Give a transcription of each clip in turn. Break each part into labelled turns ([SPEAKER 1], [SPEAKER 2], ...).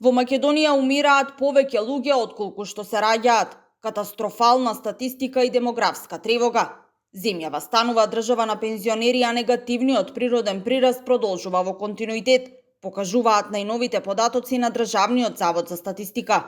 [SPEAKER 1] Во Македонија умираат повеќе луѓе отколку што се раѓаат. Катастрофална статистика и демографска тревога. Земјава станува држава на пензионери, а негативниот природен прираст продолжува во континуитет, покажуваат најновите податоци на Државниот завод за статистика.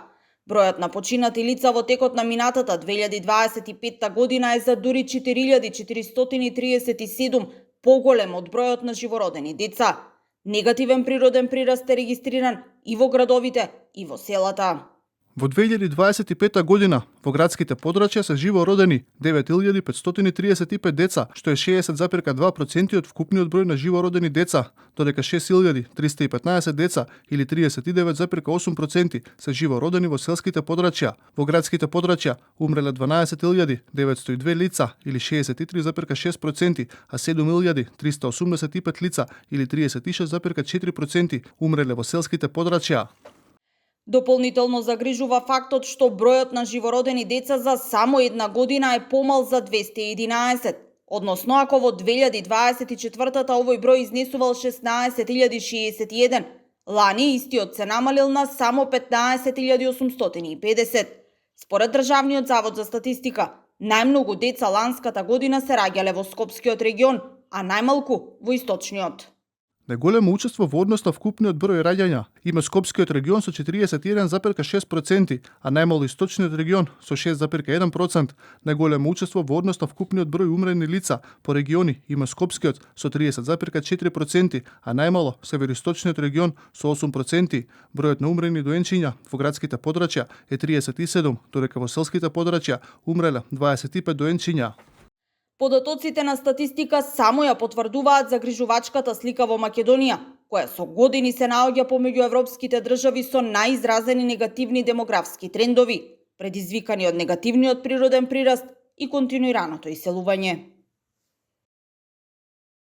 [SPEAKER 1] Бројот на починати лица во текот на минатата 2025 година е за дури 4437 поголем од бројот на живородени деца. Негативен природен прираст е регистриран и во градовите, и во селата.
[SPEAKER 2] Во 2025 година во градските подрачја се живородени 9535 деца, што е 60,2% од вкупниот број на живородени деца, додека 6315 деца или 39,8% се живородени во селските подрачја. Во градските подрачја умреле 12902 лица или 63,6%, а 7385 лица или 36,4% умреле во селските подрачја.
[SPEAKER 1] Дополнително загрижува фактот што бројот на живородени деца за само една година е помал за 211, односно ако во 2024 овој број изнесувал 16.061, лани истиот се намалил на само 15.850. Според Државниот завод за статистика, најмногу деца ланската година се раѓале во Скопскиот регион, а најмалку во Источниот.
[SPEAKER 2] Најголемо учество во однос на вкупниот број раѓања има Скопскиот регион со 41,6%, а најмало Источниот регион со 6,1%. Најголемо учество во однос на вкупниот број умрени лица по региони има Скопскиот со 30,4%, а најмало Североисточниот регион со 8%. Бројот на умрени доенчиња во градските подрачја е 37, додека во селските подрачја умреле 25 доенчиња.
[SPEAKER 1] Податоците на статистика само ја потврдуваат загрижувачката слика во Македонија, која со години се наоѓа помеѓу европските држави со најизразени негативни демографски трендови, предизвикани од негативниот природен прираст и континуираното иселување.